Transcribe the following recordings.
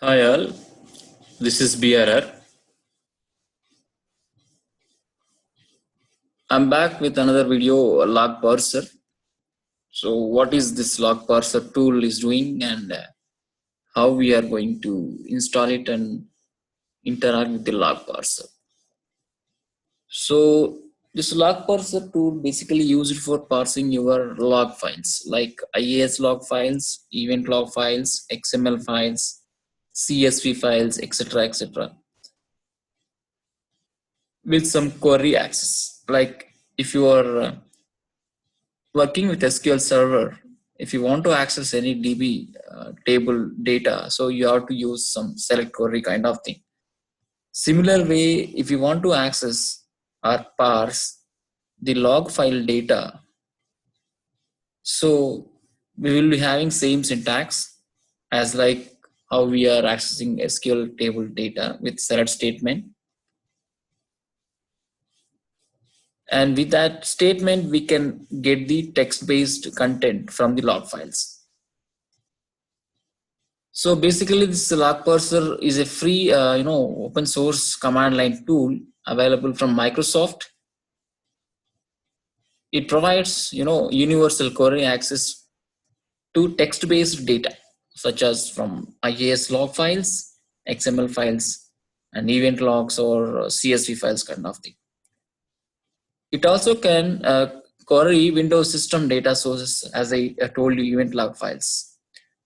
Hi all, this is BRR. I'm back with another video, LogParser. So what is this LogParser tool is doing and how we are going to install it and interact with the LogParser. So this LogParser tool basically used for parsing your log files like IIS log files, event log files, XML files, CSV files, etc. with some query access. Like if you are working with SQL Server, if you want to access any DB table data, so you have to use some select query kind of thing. Similar way, if you want to access or parse the log file data, so we will be having same syntax as like how we are accessing SQL table data with select statement. And with that statement, we can get the text-based content from the log files. So basically, this LogParser is a free, open source command line tool available from Microsoft. It provides, universal query access to text-based data, such as from IIS log files, XML files, and event logs or CSV files kind of thing. It also can query Windows system data sources, as I told you, event log files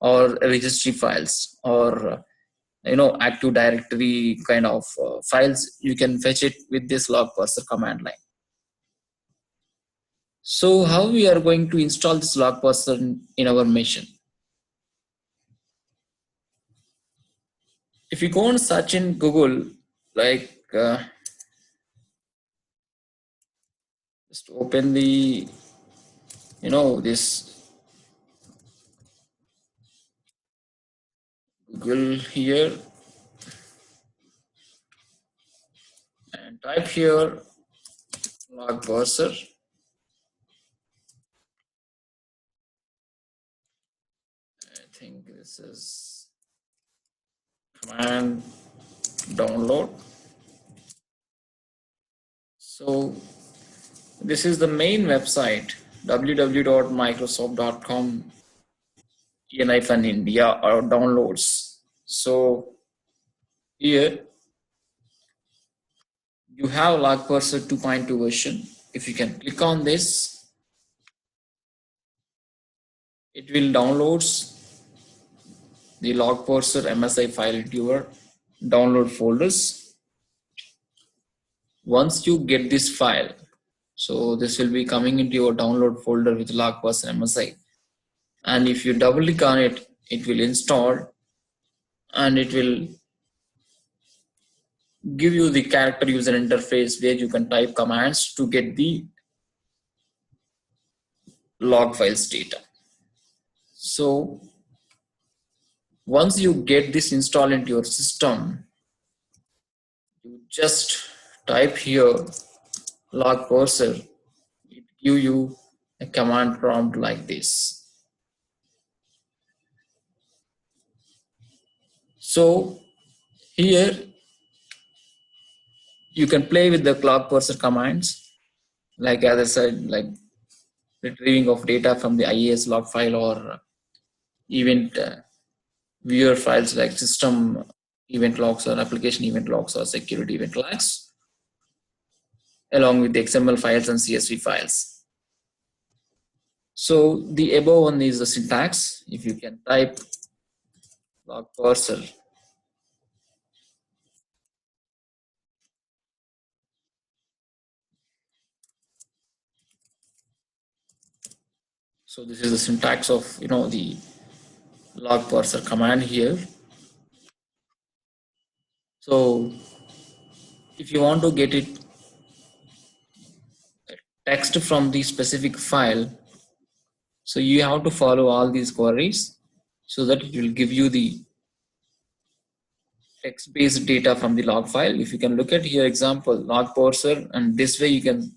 or registry files or Active Directory kind of files. You can fetch it with this LogParser command line. So how we are going to install this LogParser in our machine? If you go and search in Google, like just open the this Google here and type here LogParser. I think this is command download. So this is the main website, www.microsoft.com India or downloads. So here you have LogParser 2.2 version. If you can click on this, it will downloads the LogParser MSI file into your download folders. Once you get this file, so this will be coming into your download folder with LogParser MSI. And if you double click on it, it will install and it will give you the character user interface where you can type commands to get the log files data. So once you get this installed into your system, you just type here LogParser. It gives you a command prompt like this. So here you can play with the LogParser commands, like as I said, like retrieving of data from the IIS log file or event viewer files like system event logs or application event logs or security event logs, along with the XML files and CSV files. So the above one is the syntax. If you can type LogParser, so this is the syntax of the LogParser command here. So if you want to get it text from the specific file, so you have to follow all these queries so that it will give you the text-based data from the log file. If you can look at here example LogParser, and this way you can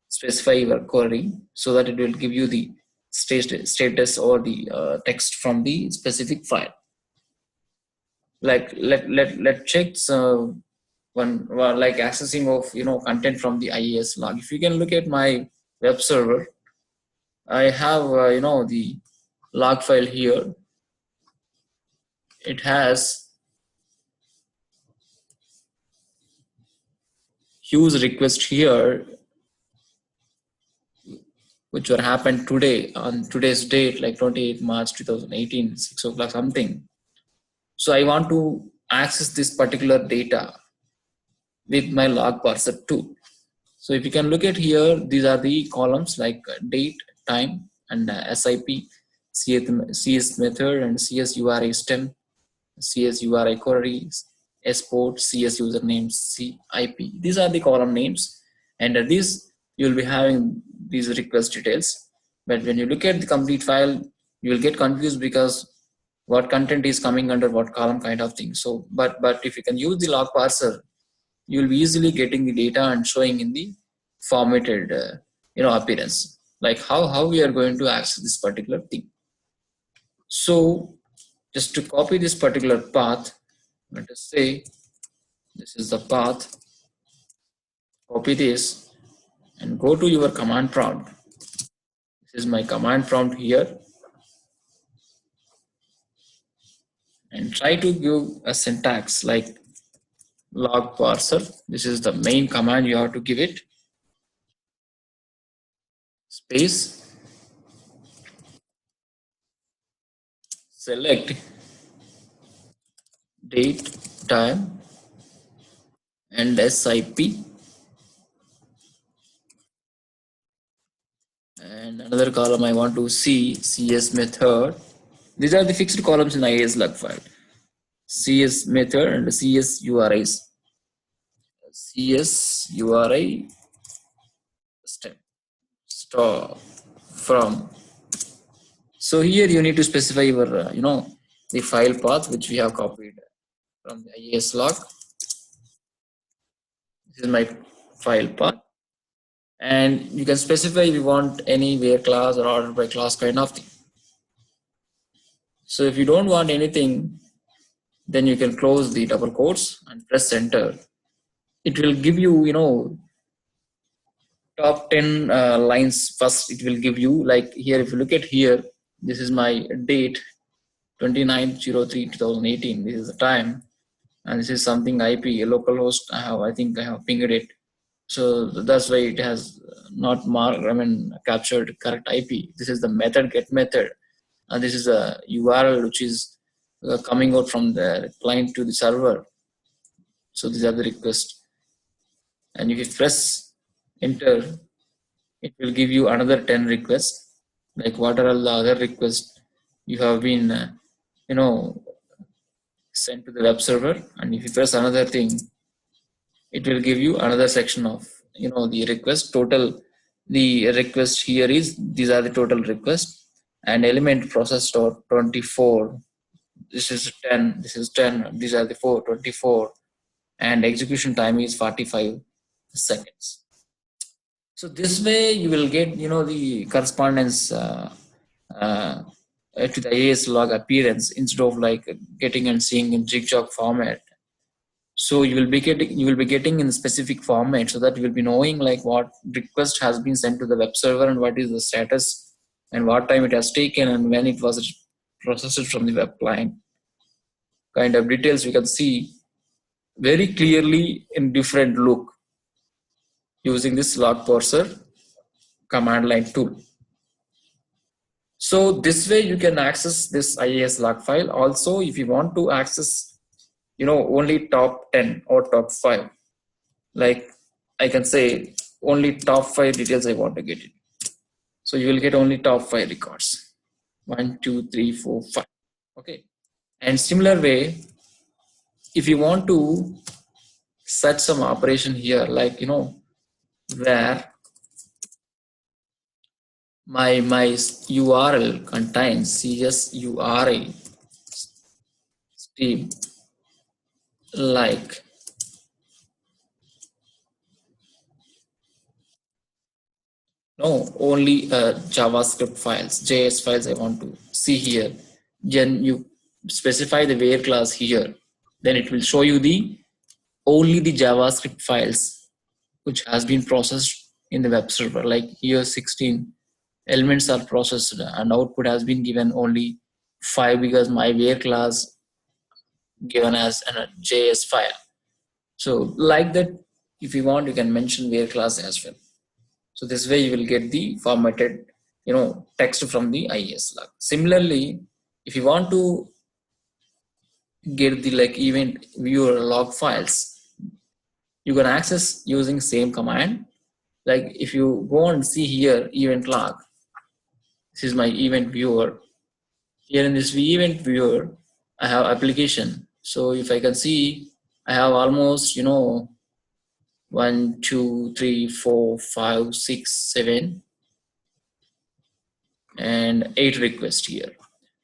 specify your query so that it will give you the status or the text from the specific file. like let check one like accessing of content from the IIS log. If you can look at my web server, I have the log file here. It has huge request here which were happened today on today's date, like 28 March 2018, 6 o'clock something. So I want to access this particular data with my log parser tool. So if you can look at here, these are the columns like date, time, and SIP, CS method, and CS URI stem, CS URI queries, export, CS username, CIP. These are the column names, and these you will be having these request details. But when you look at the complete file, you will get confused because what content is coming under what column kind of thing. So, but if you can use the log parser, you will be easily getting the data and showing in the formatted appearance, like how we are going to access this particular thing. So just to copy this particular path, let us say this is the path, copy this and go to your command prompt. This is my command prompt here, and try to give a syntax like log parser. This is the main command you have to give it, space, select date, time, and SIP, and another column I want to see CS method. These are the fixed columns in IIS log file. CS method and CS URIs. CS URI step stop from. So here you need to specify your the file path which we have copied from the IIS log. This is my file path, and you can specify if you want any where class or order by class kind of thing. So if you don't want anything, then you can close the double quotes and press enter. It will give you top 10 lines first. It will give you, like here, if you look at here, this is my date 29/03/2018. This is the time, and this is something IP localhost. I think I have pinged it, so that's why it has not marked, captured correct IP. This is the method get method, and this is a URL which is coming out from the client to the server. So these are the requests, and if you press enter, it will give you another 10 requests, like what are all the other requests you have been sent to the web server. And if you press another thing, it will give you another section of the request total. The request here is, these are the total requests, and element processed or 24, this is 10, this is 10, these are the 24, and execution time is 45 seconds. So this way you will get the correspondence to the IIS log appearance, instead of like getting and seeing in zigzag format. So you will be getting in specific format, so that you will be knowing like what request has been sent to the web server and what is the status and what time it has taken and when it was processed from the web client. Kind of details we can see very clearly in different look using this log parser command line tool. So this way you can access this IIS log file. Also, if you want to access only top 10 or top 5, like I can say only top 5 details I want to get it. So you will get only top 5 records, 1, 2, 3, 4, 5. Okay. And similar way, if you want to search some operation here, like where my URL contains CS URI stream, like only JavaScript files, JS files I want to see here. Then you specify the where class here. then it will show you the only the JavaScript files which has been processed in the web server. Like here 16 elements are processed and output has been given only 5 because my where class given as a JS file. So like that, if you want, you can mention where class as well. So this way you will get the formatted, text from the IIS log. Similarly, if you want to get the like event viewer log files, you can access using same command. Like if you go and see here event log, this is my event viewer. Here in this event viewer, I have application. So if I can see, I have almost 1, 2, 3, 4, 5, 6, 7, and 8 requests here.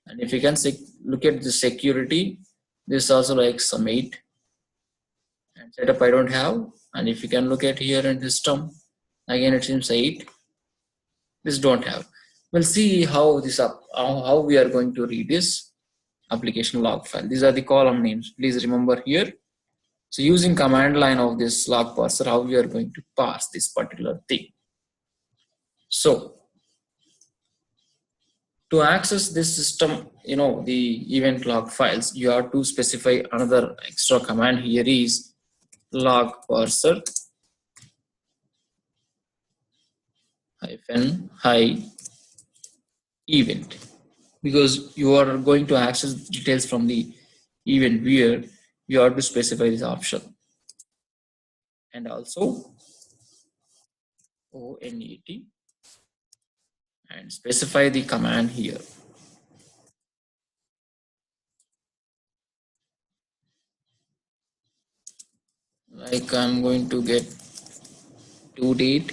And if you can look at the security, this also like some 8. And setup I don't have. And if you can look at here in system, again it seems 8. This don't have. We'll see how this how we are going to read this application log file. These are the column names. Please remember here. So using command line of this log parser, how we are going to parse this particular thing. So to access this system, the event log files, you have to specify another extra command. Here is log parser -hi event, because you are going to access details from the event viewer. You have to specify this option, and also ONET, and specify the command here. Like I'm going to get due date,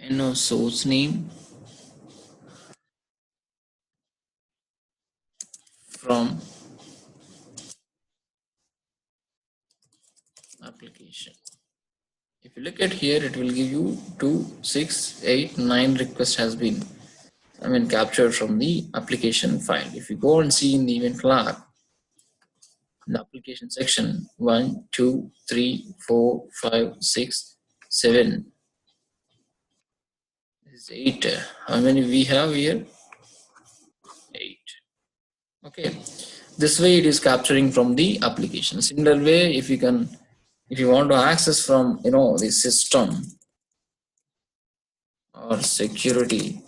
and source name from application. If you look at here, it will give you 2, 6, 8, 9 requests has been captured from the application file. If you go and see in the event log, in the application section, 1, 2, 3, 4, 5, 6, 7, this is 8. How many we have here? 8. Okay. This way it is capturing from the application. Similar way, if you want to access from the system or security,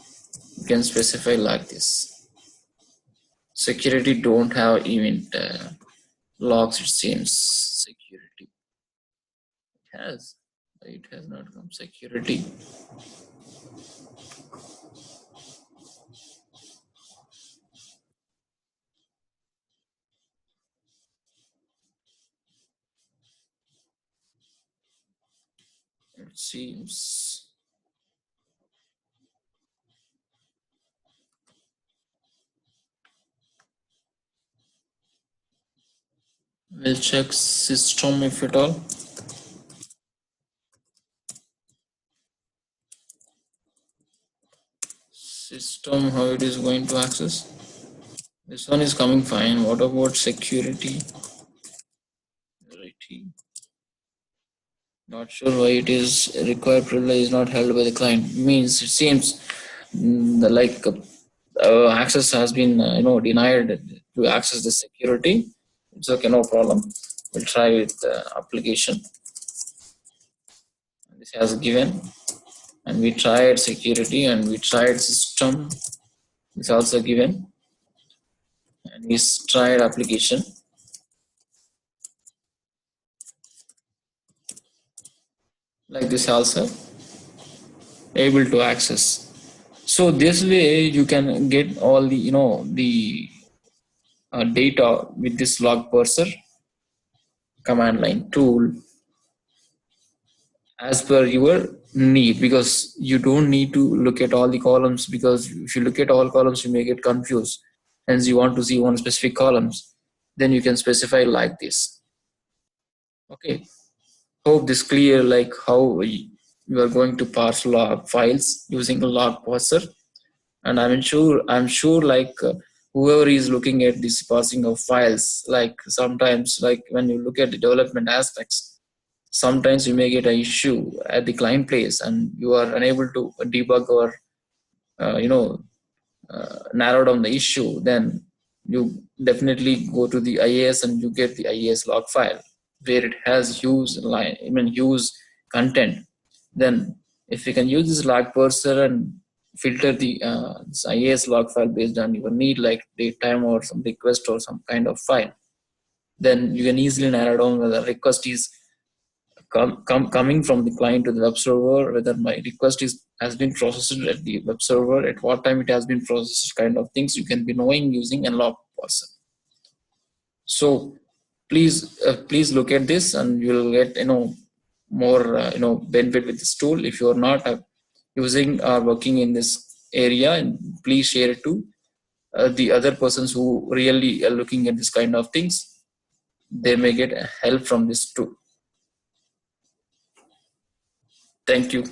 you can specify like this. Security don't have event logs, it seems. Security it has not come. Security, it seems. We'll check system if at all. System, how it is going to access. This one is coming fine. What about security? Not sure why it is required privilege is not held by the client. Means it seems access has been denied to access the security. It's okay, no problem. We'll try with application. This has given, and we tried security, and we tried system. It's also given, and we tried application. Like this also able to access. So this way you can get all the the data with this LogParser command line tool as per your need, because you don't need to look at all the columns, because if you look at all columns you may get confused. Hence you want to see one specific columns, then you can specify like this. Okay, hope this clear, like how you are going to parse log files using a log parser. And I'm sure like whoever is looking at this parsing of files, like sometimes like when you look at the development aspects, sometimes you may get an issue at the client place and you are unable to debug or uh, you know narrow down the issue. Then you definitely go to the IIS and you get the IIS log file where it has use content. Then if you can use this log parser and filter the this IIS log file based on your need, like date time or some request or some kind of file, then you can easily narrow down whether request is coming from the client to the web server, whether my request is has been processed at the web server, at what time it has been processed, kind of things you can be knowing using a log parser. So please look at this and you'll get more benefit with this tool. If you're not using or working in this area, and please share it to the other persons who really are looking at this kind of things. They may get help from this tool. Thank you.